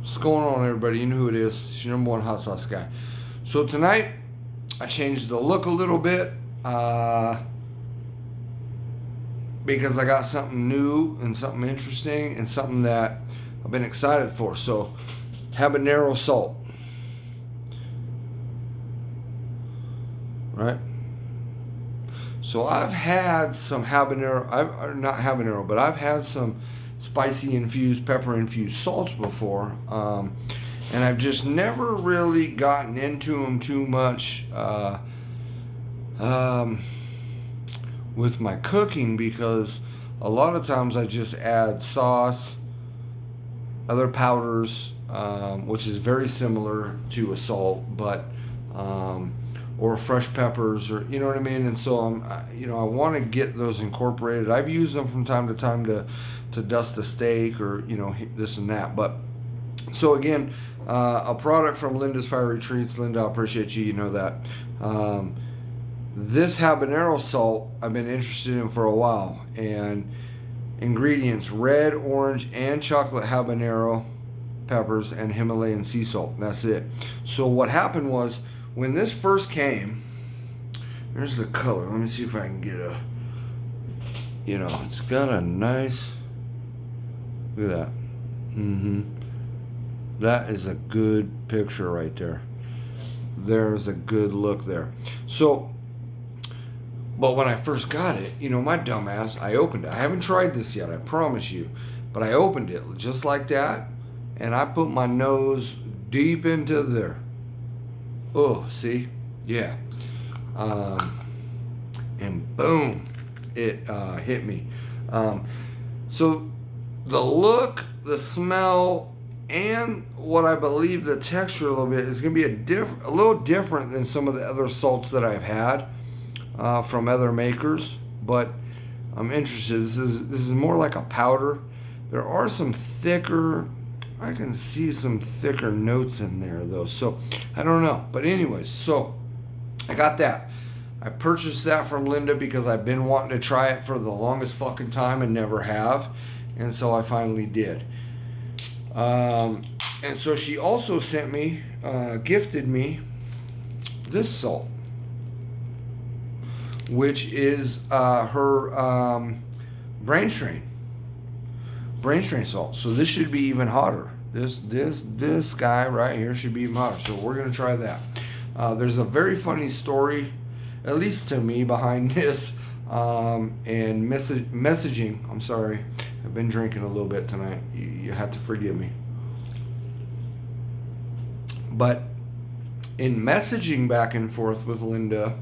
What's going on, everybody? You know who it is. It's your number one hot sauce guy. So tonight, I changed the look a little bit because I got something new and something interesting and something that I've been excited for. So, habanero salt, right? So I've had some habanero, not habanero, but I've had some spicy infused, pepper infused salts before. And I've just never really gotten into them too much with my cooking because a lot of times I just add sauce, other powders, which is very similar to a salt, but or fresh peppers, or you know what I mean. And so I want to get those incorporated. I've used them from time to time to dust a steak or this and that, but. So again, a product from Linda's Fiery Treats. Linda, I appreciate you. You know that. This habanero salt I've been interested in for a while. And ingredients: red, orange, and chocolate habanero peppers and Himalayan sea salt. That's it. So what happened was when this first came, there's the color. Let me see if I can get a, it's got a nice, look at that. That is a good picture right there. There's a good look there. So, but when I first got it, my dumbass, I opened it. I haven't tried this yet, I promise you. But I opened it just like that, and I put my nose deep into there. Oh, see? Yeah. And boom, it hit me. So the look, the smell, and what I believe the texture a little bit is going to be a little different than some of the other salts that I've had from other makers. But I'm interested. This is more like a powder. There are some thicker. I can see some thicker notes in there though. So I don't know. But anyways, so I got that. I purchased that from Linda because I've been wanting to try it for the longest fucking time and never have, and so I finally did. And so she also sent me, gifted me this salt, which is her brain strain salt. So this should be even hotter. This guy right here should be even hotter. So we're gonna try that. There's a very funny story, at least to me, behind this, and messaging. I'm sorry. I've been drinking a little bit tonight. You have to forgive me. But in messaging back and forth with Linda,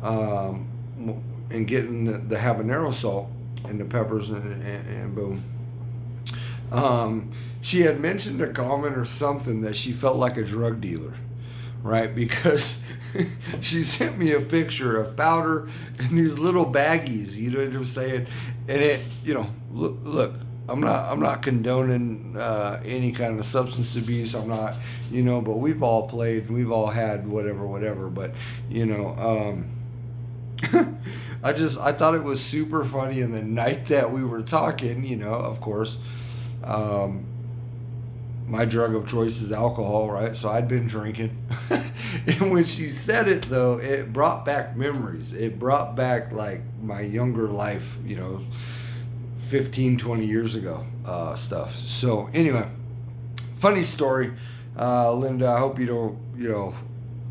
and getting the habanero salt and the peppers and boom, she had mentioned a comment or something that she felt like a drug dealer, right? Because she sent me a picture of powder and these little baggies, you know what I'm saying? And it, look, I'm not condoning any kind of substance abuse. I'm not, but we've all played, we've all had whatever. But I thought it was super funny. And the night that we were talking, of course, my drug of choice is alcohol, right? So I'd been drinking. And when she said it, though, it brought back memories. It brought back, like, my younger life, 15, 20 years ago stuff. So, anyway, funny story. Linda, I hope you don't,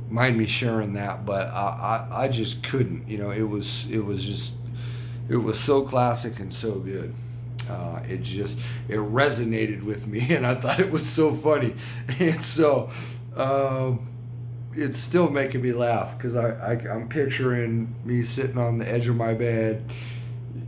mind me sharing that, but I just couldn't. It was so classic and so good. It resonated with me, and I thought it was so funny. And so it's still making me laugh because I'm picturing me sitting on the edge of my bed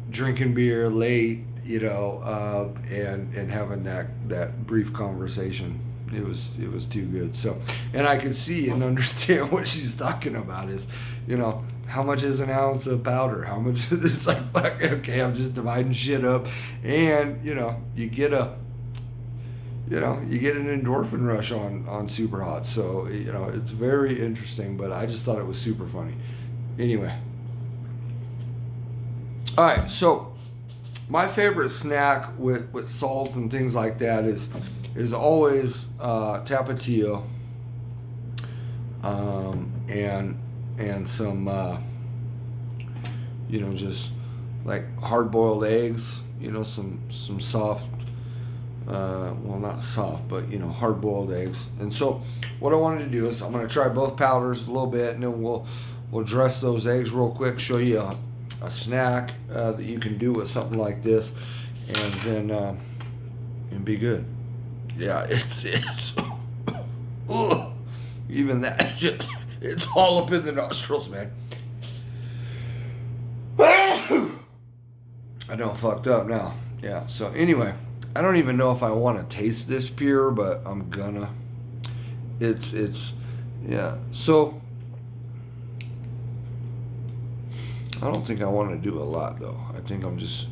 drinking beer late, and having that brief conversation. It was too good. So, and I could see and understand what she's talking about is, how much is an ounce of powder? How much? It's like, okay, I'm just dividing shit up, and you get an endorphin rush on super hot. So it's very interesting. But I just thought it was super funny. Anyway, all right. So my favorite snack with salt and things like that is is always tapatio, and some just like hard-boiled eggs. Some soft, well, not soft, but hard-boiled eggs. And so what I wanted to do is I'm going to try both powders a little bit, and then we'll dress those eggs real quick, show you a snack that you can do with something like this, and then and be good. Yeah, it's ugh, even that just, it's all up in the nostrils, man. I done fucked up now. Yeah, so anyway, I don't even know if I want to taste this pure, but I'm gonna. It's yeah. So I don't think I want to do a lot though. I think I'm just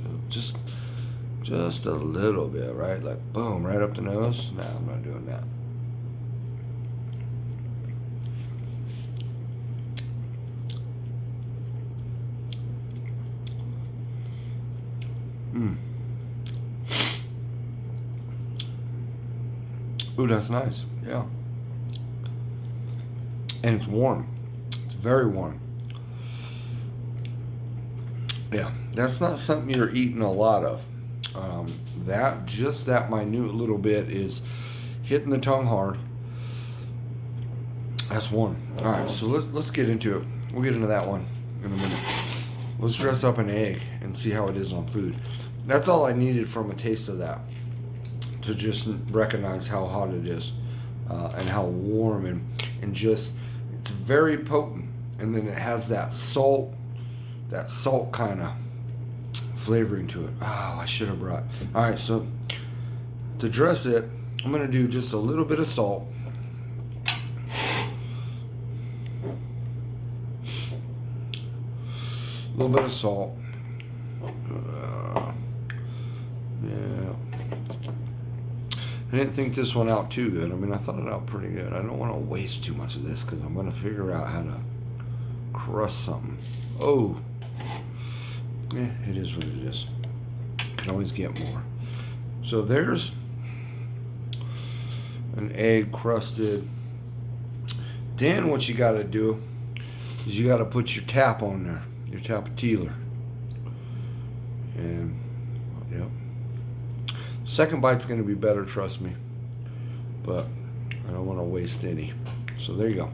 a little bit, right? Like boom, right up the nose. Nah, I'm not doing that. Ooh, that's nice. Yeah. And it's warm. It's very warm. Yeah, that's not something you're eating a lot of. That minute little bit is hitting the tongue hard. That's one. All right, so let's get into it. We'll get into that one in a minute. Let's dress up an egg and see how it is on food. That's all I needed from a taste of that, to just recognize how hot it is, and how warm, and just, it's very potent, and then it has that salt kind of flavoring to it. Oh, I should have brought. All right, so to dress it, I'm gonna do just a little bit of salt. A little bit of salt. Yeah. I didn't think this one out too good. I mean, I thought it out pretty good. I don't want to waste too much of this because I'm going to figure out how to crust something. Oh. Yeah, it is what it is. Can always get more. So there's an egg crusted. Then what you got to do is you got to put your tap on there. Your tapatio. And, yep. Second bite's going to be better, trust me. But I don't want to waste any. So there you go.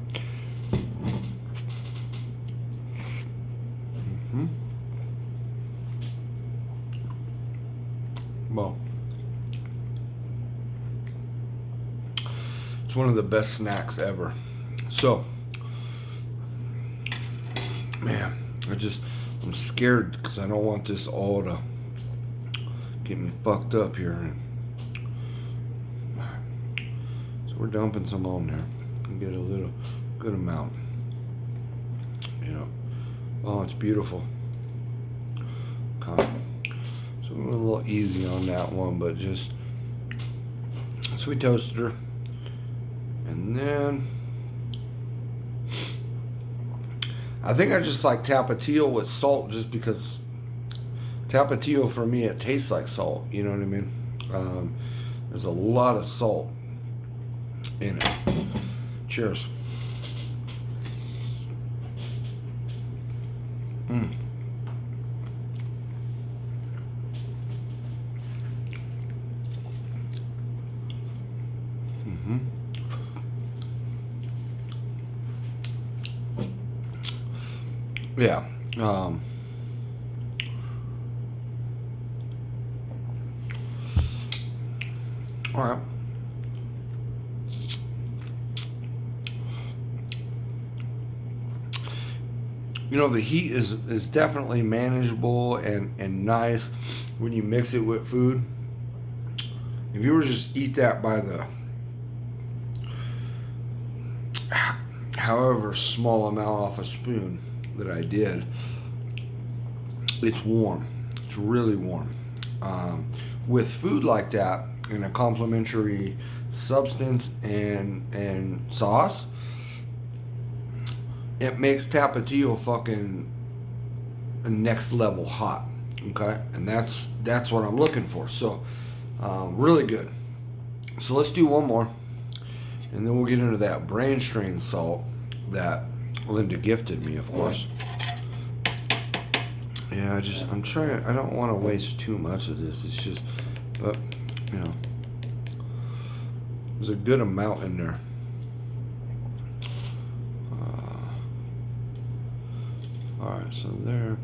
Well, it's one of the best snacks ever. So, man, I'm scared because I don't want this all to get me fucked up here. So we're dumping some on there and get a little good amount. Oh, it's beautiful. Okay. So we're a little easy on that one, but just sweet toasted her, and then I think I just like tapatio with salt, just because tapatio for me, it tastes like salt. You know what I mean? There's a lot of salt in it. Cheers. Yeah. All right. The heat is definitely manageable and nice when you mix it with food. If you were to just eat that by the however small amount off a spoon that I did, it's warm. It's really warm. With food like that and a complementary substance and sauce, it makes tapatio fucking next level hot. Okay, and that's what I'm looking for. So really good. So let's do one more, and then we'll get into that brain strain salt that Linda gifted me, of course. Yeah, I'm trying. I don't want to waste too much of this. It's just, but you know, there's a good amount in there. All right, so there.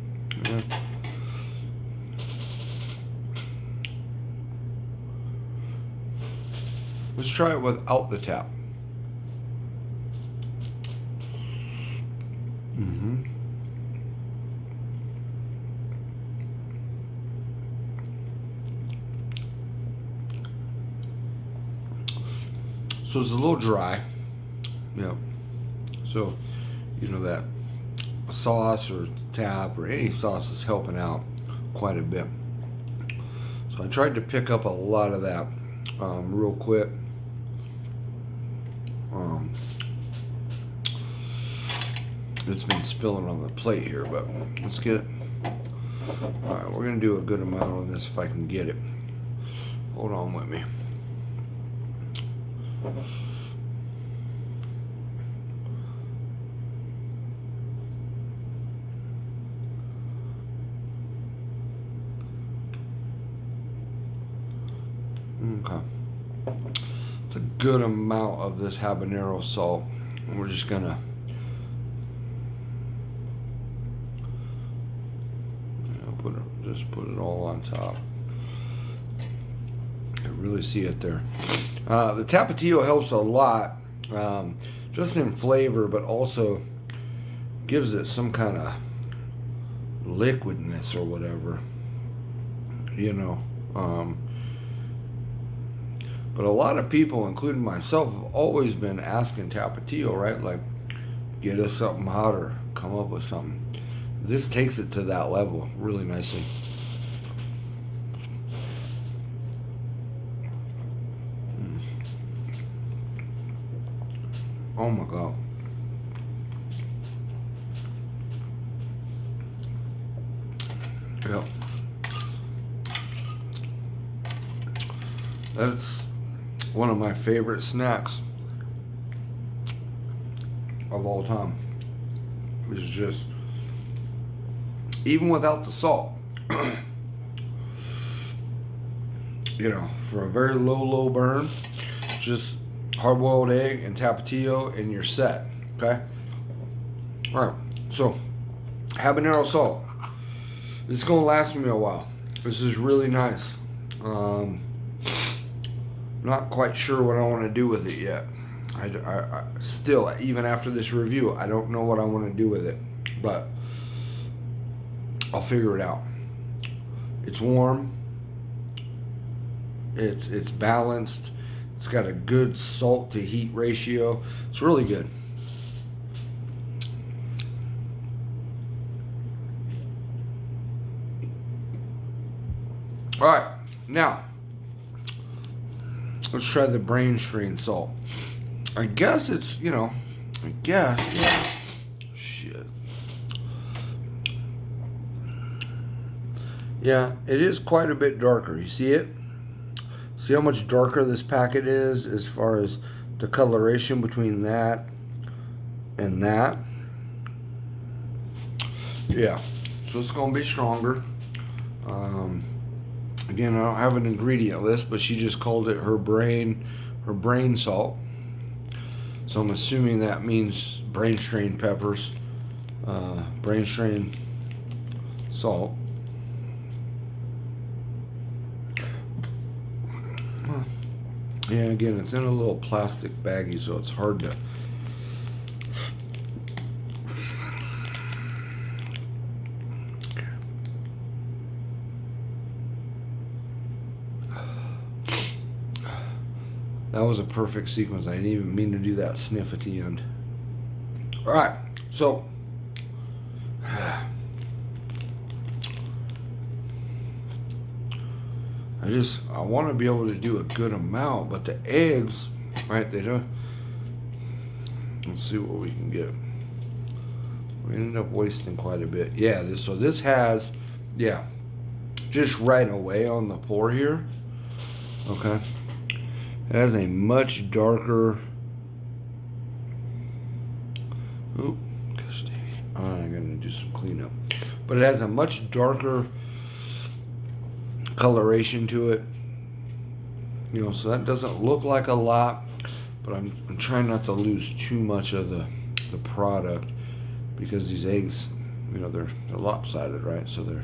Yeah. Let's try it without the tap. So it's a little dry. Yeah. So, you know, that sauce or tap or any sauce is helping out quite a bit. So I tried to pick up a lot of that real quick. It's been spilling on the plate here, but let's get it. All right, we're gonna do a good amount on this if I can get it. Hold on with me. Okay. It's a good amount of this habanero salt. And we're just gonna put it all on top. I really see it there. The Tapatio helps a lot, just in flavor, but also gives it some kind of liquidness or whatever, you know. But a lot of people, including myself, have always been asking Tapatio, right? Like, get us something hotter, come up with something. This takes it to that level really nicely. Oh my God. Yep. That's one of my favorite snacks of all time. It's just, even without the salt, you know, for a very low burn, just hard-boiled egg and Tapatio and you're set. Okay. All right. So habanero salt. This is gonna last me a while. This is really nice. Not quite sure what I want to do with it yet. I still, even after this review, I don't know what I want to do with it, but I'll figure it out. It's warm. It's balanced. It's got a good salt to heat ratio. It's really good. All right, now let's try the brain strain salt. I guess it's, you know, shit. Yeah, it is quite a bit darker. You see it? See how much darker this packet is as far as the coloration between that and that? Yeah, so it's gonna be stronger. Again, I don't have an ingredient list, but she just called it her brain salt. So I'm assuming that means brain strain peppers, brain strain salt. Yeah, again, it's in a little plastic baggie, so it's hard to. That was a perfect sequence. I didn't even mean to do that sniff at the end. All right, so I want to be able to do a good amount, but the eggs, right? They don't. Let's see what we can get. We ended up wasting quite a bit. Yeah, this has, just right away on the pour here. Okay. It has a much darker. Oh, gosh dang it. I'm gonna do some cleanup. But it has a much darker coloration to it. You know, so that doesn't look like a lot, but I'm trying not to lose too much of the product, because these eggs, you know, they're lopsided, right? So they're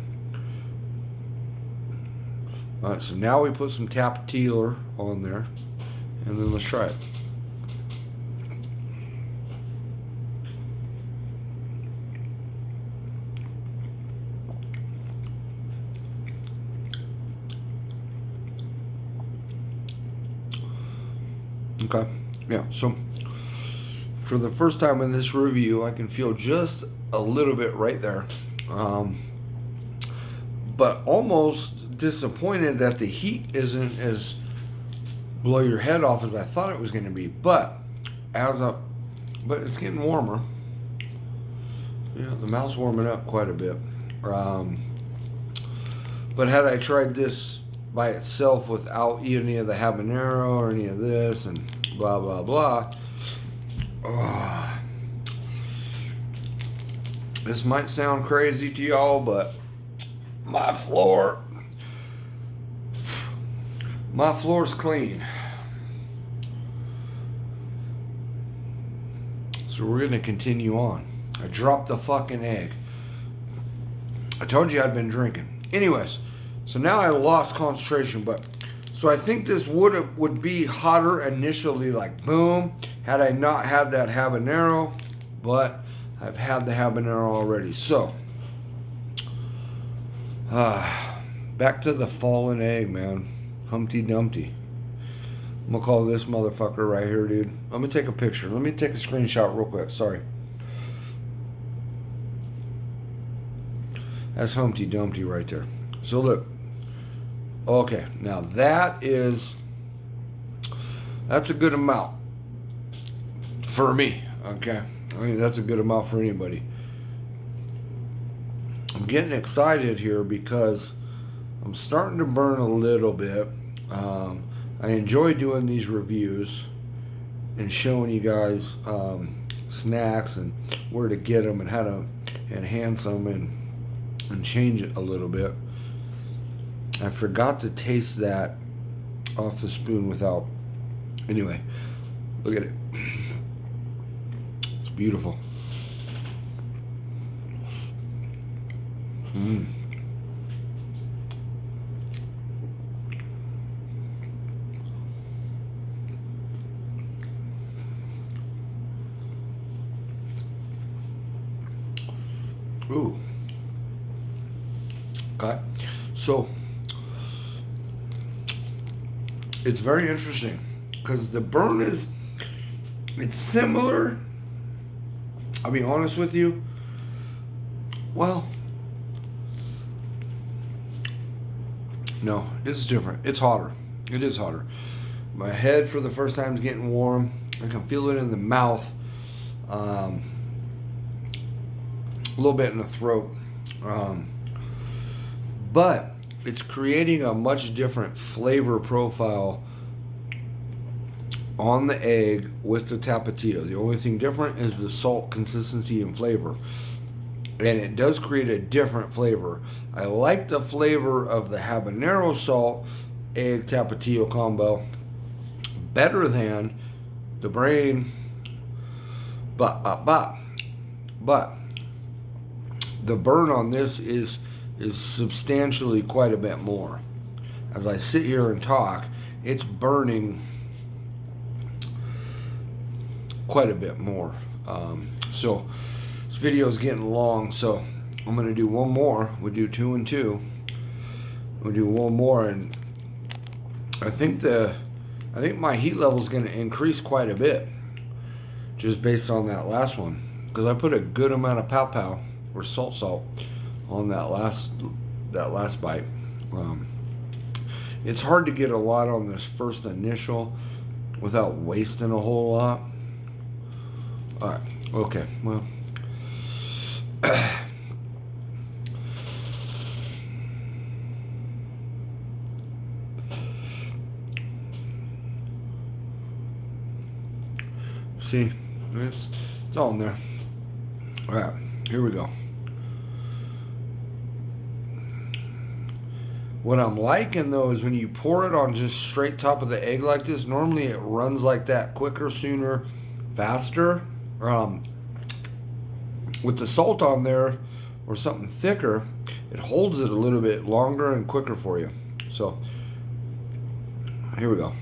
all right. So now we put some Tapatio on there, and then let's try it. Okay, yeah, so for the first time in this review, I can feel just a little bit right there. But almost disappointed that the heat isn't as blow your head off as I thought it was going to be. But it's getting warmer. Yeah, the mouth's warming up quite a bit. But had I tried this by itself without any of the habanero or any of this and blah blah blah, this might sound crazy to y'all, but my floor's clean. So we're gonna continue on. I dropped the fucking egg. I told you I'd been drinking. Anyways, so now I lost concentration, but so I think this would be hotter initially, like boom, had I not had that habanero, but I've had the habanero already. So back to the fallen egg, man. Humpty Dumpty. I'm gonna call this motherfucker right here, dude. Let me take a picture. Let me take a screenshot real quick. Sorry. That's Humpty Dumpty right there. So look. Okay, now that's a good amount for me. Okay, I mean that's a good amount for anybody. I'm getting excited here because I'm starting to burn a little bit. I enjoy doing these reviews and showing you guys snacks and where to get them and how to enhance them and change it a little bit. I forgot to taste that off the spoon without. Anyway, look at it. It's beautiful. Ooh. Okay. So it's very interesting because the burn it's similar. I'll be honest with you. Well, no, it's different. It's hotter. It is hotter. My head for the first time is getting warm. I can feel it in the mouth. A little bit in the throat. But it's creating a much different flavor profile on the egg with the Tapatio. The only thing different is the salt consistency and flavor. And it does create a different flavor. I like the flavor of the habanero salt egg Tapatio combo better than the brain. But the burn on this is substantially quite a bit more. As I sit here and talk, it's burning quite a bit more. So this video is getting long, so I'm gonna do one more. We'll do 2 and 2. We'll do one more, and I think my heat level is gonna increase quite a bit, just based on that last one, because I put a good amount of pow or salt on that last bite. It's hard to get a lot on this first initial without wasting a whole lot. All right, okay, well. See, it's all in there. All right, here we go. What I'm liking though is when you pour it on just straight top of the egg like this, normally it runs like that quicker, sooner, faster. With the salt on there or something thicker, it holds it a little bit longer and quicker for you. So here we go.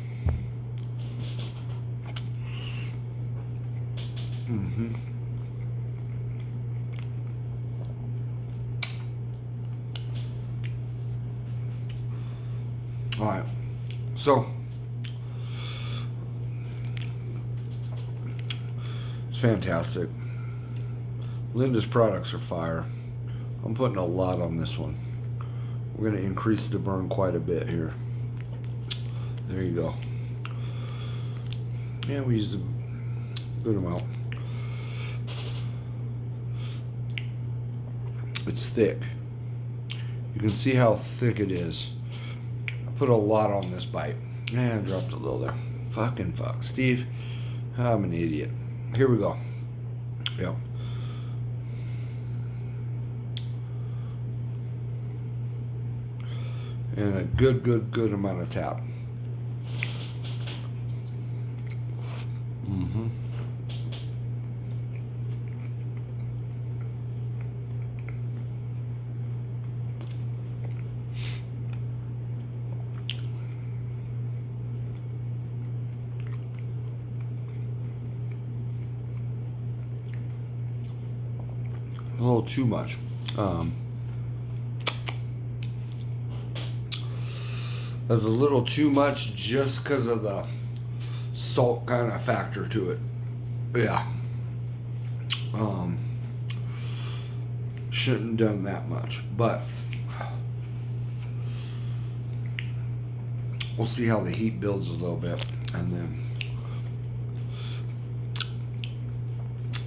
All right, so it's fantastic. Linda's products are fire. I'm putting a lot on this one. We're going to increase the burn quite a bit here. There you go. Yeah, we used a good amount. It's thick. You can see how thick it is. I put a lot on this bite. Yeah, I dropped a little there. Fucking fuck. Steve, I'm an idiot. Here we go. Yep. And a good amount of tap. A little too much. That's a little too much just because of the salt kind of factor to it. Yeah. Shouldn't have done that much, but we'll see how the heat builds a little bit, and then.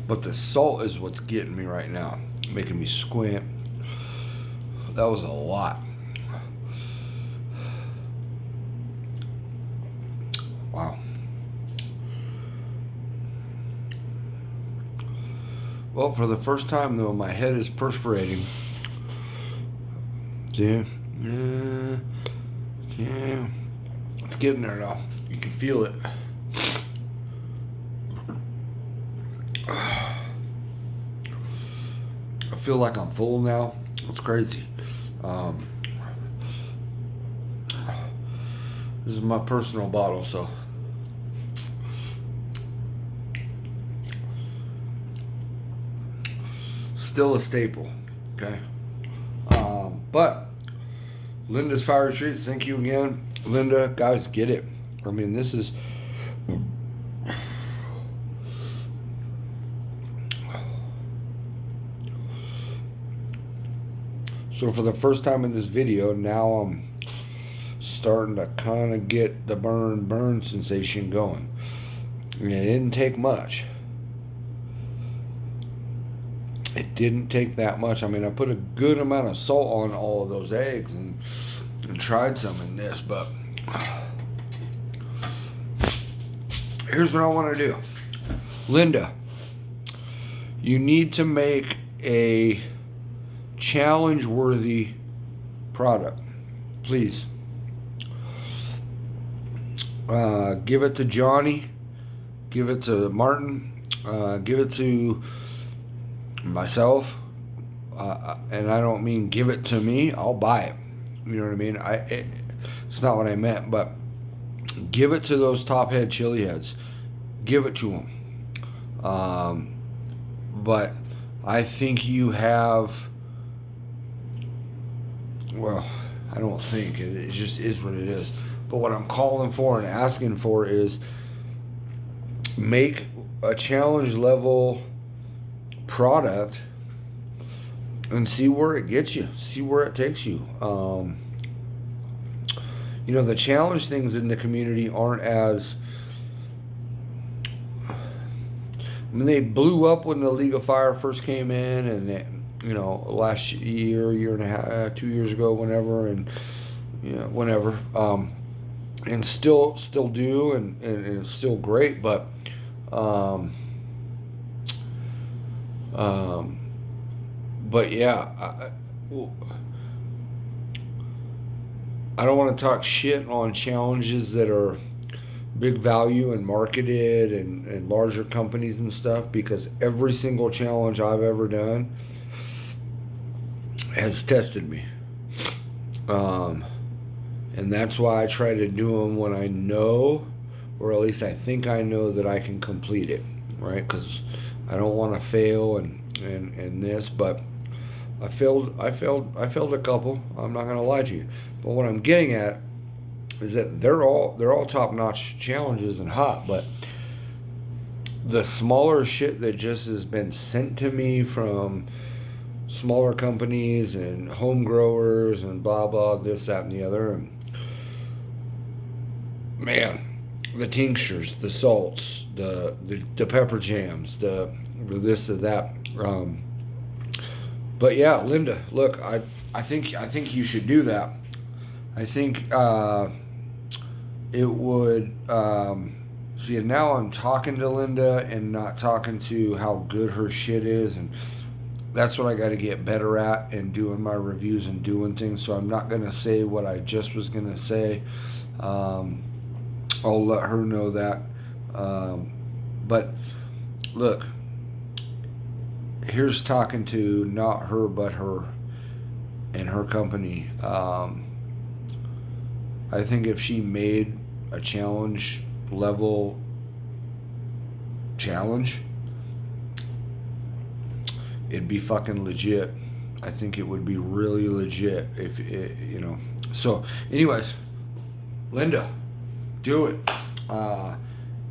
But the salt is what's getting me right now, making me squint. That was a lot. Wow. Well, for the first time though, my head is perspirating. See? Yeah. Okay. It's getting there now. You can feel it. I feel like I'm full now. It's crazy. This is my personal bottle, so still a staple. Okay. But Linda's Fire Treats, thank you again. Linda, guys, get it. I mean, this is so for the first time in this video, now I'm starting to kind of get the burn sensation going. And it didn't take much. It didn't take that much. I mean, I put a good amount of salt on all of those eggs and tried some in this, but here's what I want to do. Linda, you need to make a challenge-worthy product, please. Give it to Johnny, give it to Martin, give it to myself, and I don't mean give it to me. I'll buy it. You know what I mean? It's not what I meant, but give it to those top head chili heads. Give it to them. But I think you have. Well, I don't think it just is what it is. But what I'm calling for and asking for is make a challenge level product and see where it gets you, see where it takes you. You know, the challenge things in the community aren't as, I mean, they blew up when the League of Fire first came in, and they, you know, last year and a half, 2 years ago, whenever, and you know, whenever, and still do, and it's still great, but But yeah, I don't want to talk shit on challenges that are big value and marketed and larger companies and stuff, because every single challenge I've ever done has tested me. And that's why I try to do them when I know, or at least I think I know that I can complete it, right? Because I don't want to fail and this, but I failed a couple. I'm not gonna lie to you, but what I'm getting at is that they're all top notch challenges and hot, but the smaller shit that just has been sent to me from smaller companies and home growers and blah blah this that and the other, and man, the tinctures, the salts, the pepper jams, the this or that. But yeah, Linda, look, I think you should do that. I think it would. See, now I'm talking to Linda and not talking to how good her shit is, and that's what I got to get better at in doing my reviews and doing things. So I'm not gonna say what I just was gonna say. I'll let her know that. But look, here's talking to not her but her and her company. I think if she made a challenge level challenge, it'd be fucking legit. I think it would be really legit if it, So, anyways, Linda, do it.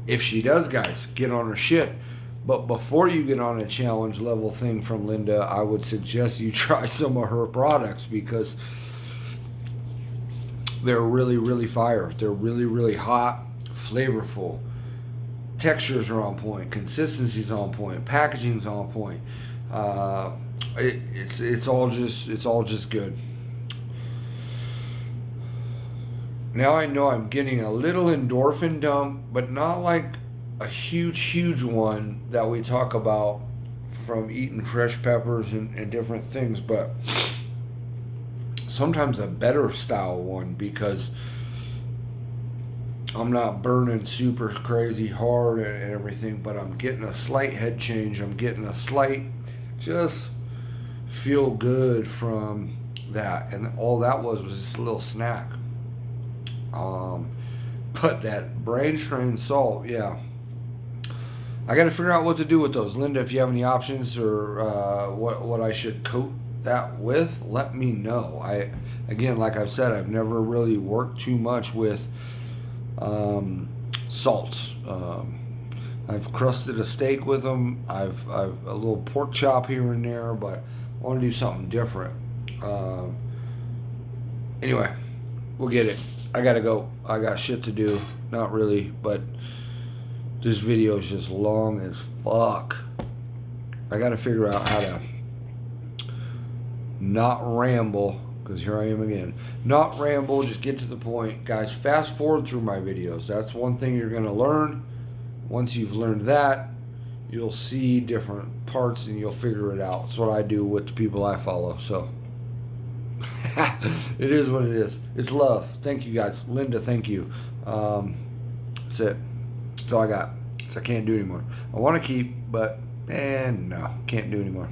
If she does, guys, get on her shit. But before you get on a challenge level thing from Linda, I would suggest you try some of her products, because they're really, really fire. They're really, really hot, flavorful. Textures are on point. Consistency's on point. Packaging's on point. It's all just good. Now I know I'm getting a little endorphin dump, but not like a huge one that we talk about from eating fresh peppers and different things, but sometimes a better style one, because I'm not burning super crazy hard and everything, but I'm getting a slight head change. I'm getting a slight just feel good from that, and all that was just a little snack. But that brain strain salt, yeah, I got to figure out what to do with those. Linda, if you have any options or what I should coat that with, let me know. Again, like I've said, I've never really worked too much with salts. I've crusted a steak with them. I've a little pork chop here and there, but I want to do something different. Anyway, we'll get it. I gotta go. I got shit to do. Not really, but this video is just long as fuck. I gotta figure out how to not ramble, because here I am again. Not ramble, just get to the point. Guys, fast forward through my videos. That's one thing you're gonna learn. Once you've learned that, you'll see different parts and you'll figure it out. It's what I do with the people I follow. So it is what it is. It's love. Thank you, guys. Linda, thank you. That's it. That's all I got. So I can't do anymore. I want to keep, but no, can't do anymore.